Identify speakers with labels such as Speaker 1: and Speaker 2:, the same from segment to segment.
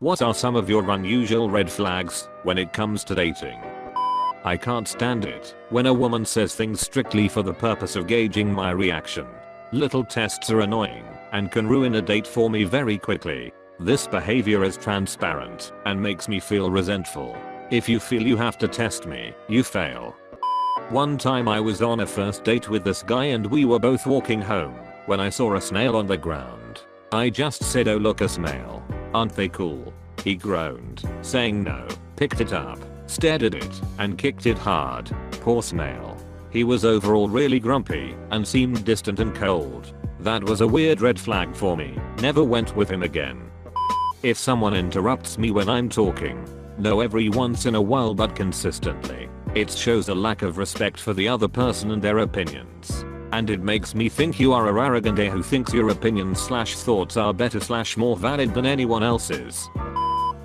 Speaker 1: What are some of your unusual red flags when it comes to dating? I can't stand it when a woman says things strictly for the purpose of gauging my reaction. Little tests are annoying and can ruin a date for me very quickly. This behavior is transparent and makes me feel resentful. If you feel you have to test me, you fail. One time I was on a first date with this guy and we were both walking home when I saw a snail on the ground. I just said, "Oh look, a snail. Aren't they cool?" He groaned, saying no, picked it up, stared at it, and kicked it hard. Poor snail. He was overall really grumpy and seemed distant and cold. That was a weird red flag for me. Never went with him again. If someone interrupts me when I'm talking, no, every once in a while but consistently, it shows a lack of respect for the other person and their opinions. And it makes me think you are a arrogant a who thinks your opinions/thoughts are better/more valid than anyone else's.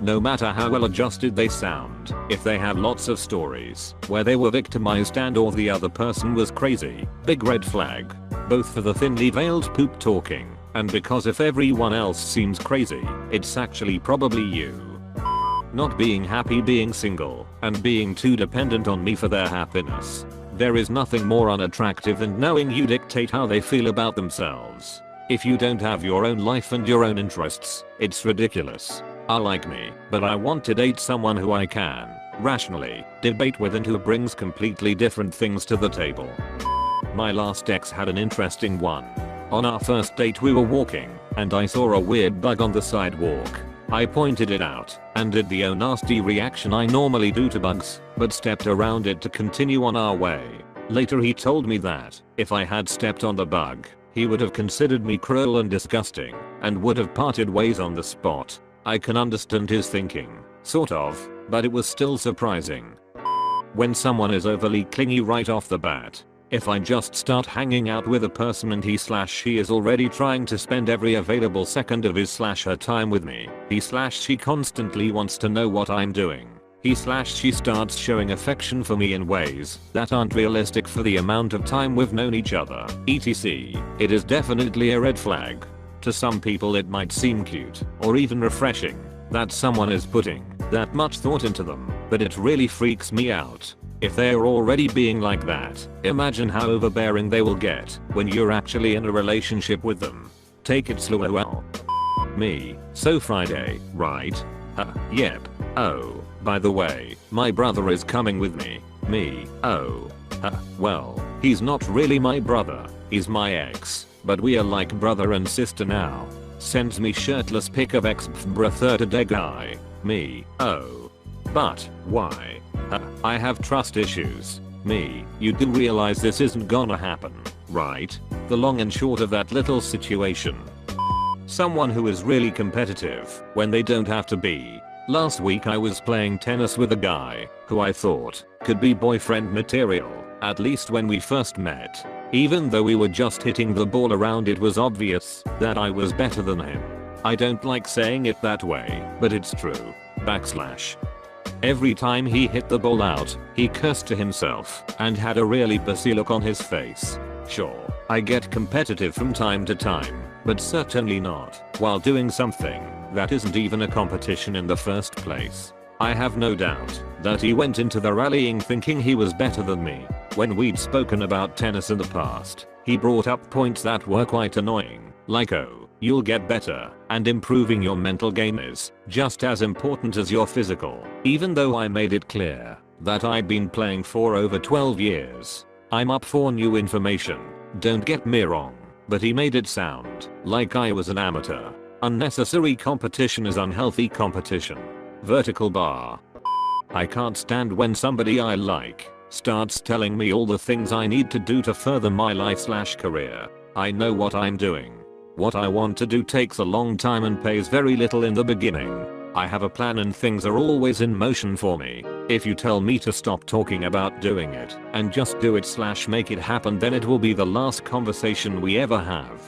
Speaker 1: No matter how well adjusted they sound, if they have lots of stories where they were victimized and or the other person was crazy, big red flag. Both for the thinly veiled poop talking and because if everyone else seems crazy, it's actually probably you. Not being happy being single and being too dependent on me for their happiness. There is nothing more unattractive than knowing you dictate how they feel about themselves. If you don't have your own life and your own interests, it's ridiculous. I like me, but I want to date someone who I can rationally debate with and who brings completely different things to the table. My last ex had an interesting one. On our first date we were walking, and I saw a weird bug on the sidewalk. I pointed it out, and did the oh nasty reaction I normally do to bugs, but stepped around it to continue on our way. Later he told me that, if I had stepped on the bug, he would have considered me cruel and disgusting, and would have parted ways on the spot. I can understand his thinking, sort of, but it was still surprising. When someone is overly clingy right off the bat. If I just start hanging out with a person and he/she is already trying to spend every available second of his/her time with me, he/she constantly wants to know what I'm doing. He/she starts showing affection for me in ways that aren't realistic for the amount of time we've known each other, etc. It is definitely a red flag. To some people it might seem cute or even refreshing that someone is putting that much thought into them, but it really freaks me out. If they are already being like that, imagine how overbearing they will get when you're actually in a relationship with them. Take it slow. Well. Me. So Friday, right? Yep. Oh, by the way, my brother is coming with me. Me. Oh. Well, he's not really my brother, he's my ex, but we are like brother and sister now. Sends me shirtless pic of ex-brother guy. Me. Oh. But, why? I have trust issues. Me, you do realize this isn't gonna happen, right? The long and short of that little situation. Someone who is really competitive when they don't have to be. Last week I was playing tennis with a guy who I thought could be boyfriend material, at least when we first met. Even though we were just hitting the ball around, it was obvious that I was better than him. I don't like saying it that way, but it's true. Every time he hit the ball out, he cursed to himself and had a really pussy look on his face. Sure, I get competitive from time to time, but certainly not while doing something that isn't even a competition in the first place. I have no doubt that he went into the rallying thinking he was better than me. When we'd spoken about tennis in the past, he brought up points that were quite annoying, like oh, you'll get better, and improving your mental game is just as important as your physical, even though I made it clear that I'd been playing for over 12 years. I'm up for new information, don't get me wrong, but he made it sound like I was an amateur. Unnecessary competition is unhealthy competition. Vertical bar. I can't stand when somebody I like starts telling me all the things I need to do to further my life/career. I know what I'm doing. What I want to do takes a long time and pays very little in the beginning. I have a plan and things are always in motion for me. If you tell me to stop talking about doing it and just do it/make it happen, then it will be the last conversation we ever have.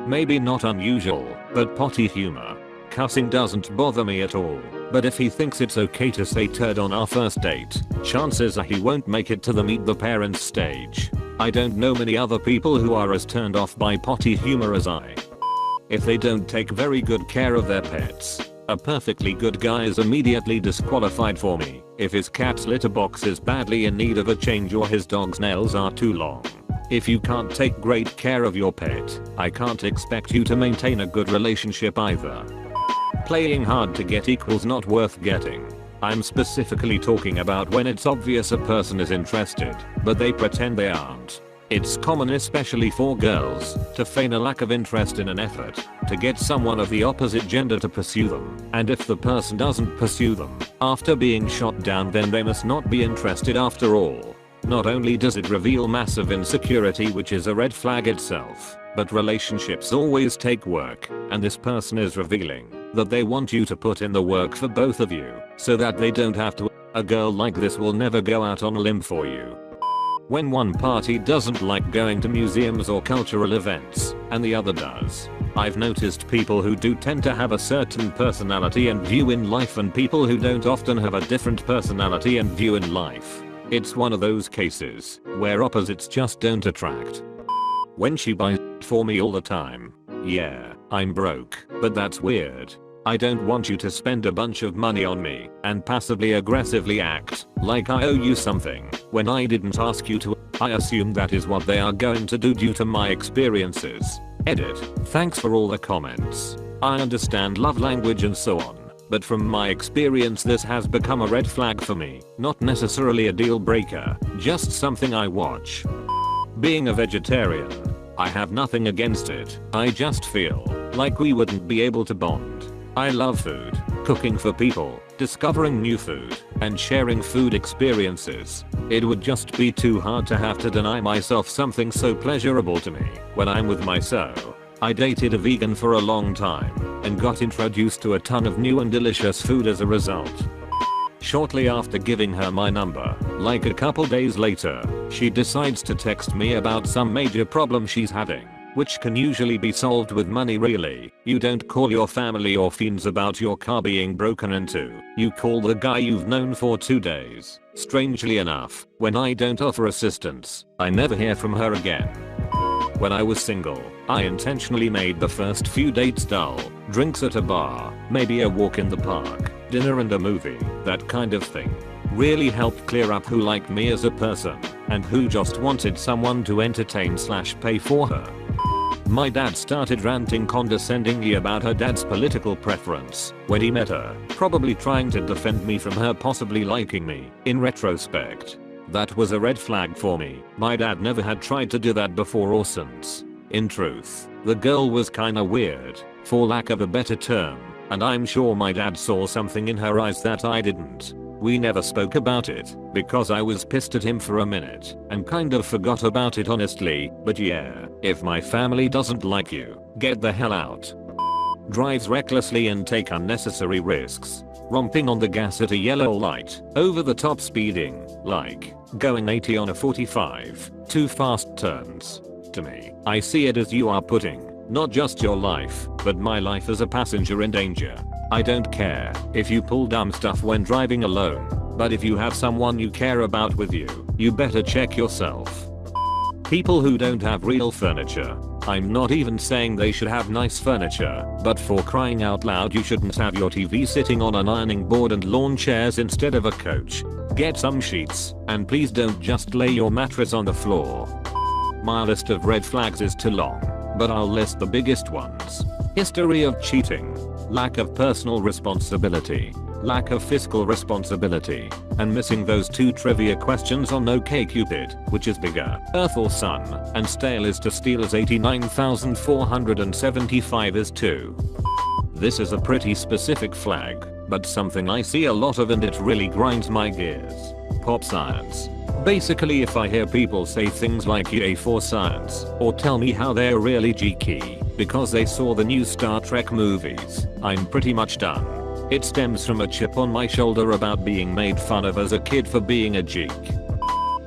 Speaker 1: Maybe not unusual, but potty humor. Cussing doesn't bother me at all, but if he thinks it's okay to say turd on our first date, chances are he won't make it to the meet the parents stage. I don't know many other people who are as turned off by potty humor as I. If they don't take very good care of their pets, A perfectly good guy is immediately disqualified for me if his cat's litter box is badly in need of a change or his dog's nails are too long. If you can't take great care of your pet, I can't expect you to maintain a good relationship either. Playing hard to get equals not worth getting. I'm specifically talking about when it's obvious a person is interested, but they pretend they aren't. It's common, especially for girls, to feign a lack of interest in an effort to get someone of the opposite gender to pursue them, and if the person doesn't pursue them after being shot down, then they must not be interested after all. Not only does it reveal massive insecurity, which is a red flag itself, but relationships always take work, and this person is revealing that they want you to put in the work for both of you so that they don't have to. A girl like this will never go out on a limb for you. When one party doesn't like going to museums or cultural events, and the other does. I've noticed people who do tend to have a certain personality and view in life, and people who don't often have a different personality and view in life. It's one of those cases where opposites just don't attract. When she buys for me all the time. Yeah, I'm broke, but that's weird. I don't want you to spend a bunch of money on me and passively aggressively act like I owe you something when I didn't ask you to. I assume that is what they are going to do due to my experiences. Edit. Thanks for all the comments. I understand love language and so on, but from my experience this has become a red flag for me. Not necessarily a deal breaker, just something I watch. Being a vegetarian, I have nothing against it. I just feel like we wouldn't be able to bond. I love food, cooking for people, discovering new food, and sharing food experiences. It would just be too hard to have to deny myself something so pleasurable to me when I'm with myself. I dated a vegan for a long time and got introduced to a ton of new and delicious food as a result. Shortly after giving her my number, like a couple days later, she decides to text me about some major problem she's having, which can usually be solved with money. Really, you don't call your family or friends about your car being broken into. You call the guy you've known for 2 days. Strangely enough, when I don't offer assistance, I never hear from her again. When I was single, I intentionally made the first few dates dull. Drinks at a bar, maybe a walk in the park, dinner and a movie, that kind of thing. Really helped clear up who liked me as a person and who just wanted someone to entertain/pay for her. My dad started ranting condescendingly about her dad's political preference when he met her, probably trying to defend me from her possibly liking me. In retrospect, that was a red flag for me. My dad never had tried to do that before or since. In truth, the girl was kinda weird, for lack of a better term, and I'm sure my dad saw something in her eyes that I didn't. We never spoke about it because I was pissed at him for a minute and kind of forgot about it honestly, but yeah, if my family doesn't like you, get the hell out. Drives recklessly and take unnecessary risks. Romping on the gas at a yellow light, over the top speeding, like going 80 on a 45, too fast turns. To me, I see it as you are putting not just your life, but my life as a passenger in danger. I don't care if you pull dumb stuff when driving alone, but if you have someone you care about with you, you better check yourself. People who don't have real furniture. I'm not even saying they should have nice furniture, but for crying out loud, you shouldn't have your TV sitting on an ironing board and lawn chairs instead of a couch. Get some sheets, and please don't just lay your mattress on the floor. My list of red flags is too long, but I'll list the biggest ones. History of cheating, lack of personal responsibility, lack of fiscal responsibility, and missing those 2 trivia questions on OkCupid, which is bigger, Earth or Sun, and stale is to steal is 89,475 is 2. This is a pretty specific flag, but something I see a lot of and it really grinds my gears. Pop science. Basically, if I hear people say things like yay for science, or tell me how they're really geeky because they saw the new Star Trek movies, I'm pretty much done. It stems from a chip on my shoulder about being made fun of as a kid for being a geek.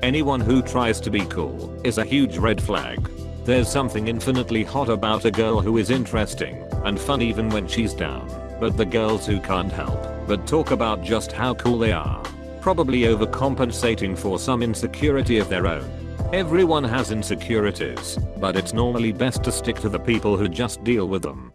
Speaker 1: Anyone who tries to be cool is a huge red flag. There's something infinitely hot about a girl who is interesting and fun even when she's down, but the girls who can't help but talk about just how cool they are, probably overcompensating for some insecurity of their own. Everyone has insecurities, but it's normally best to stick to the people who just deal with them.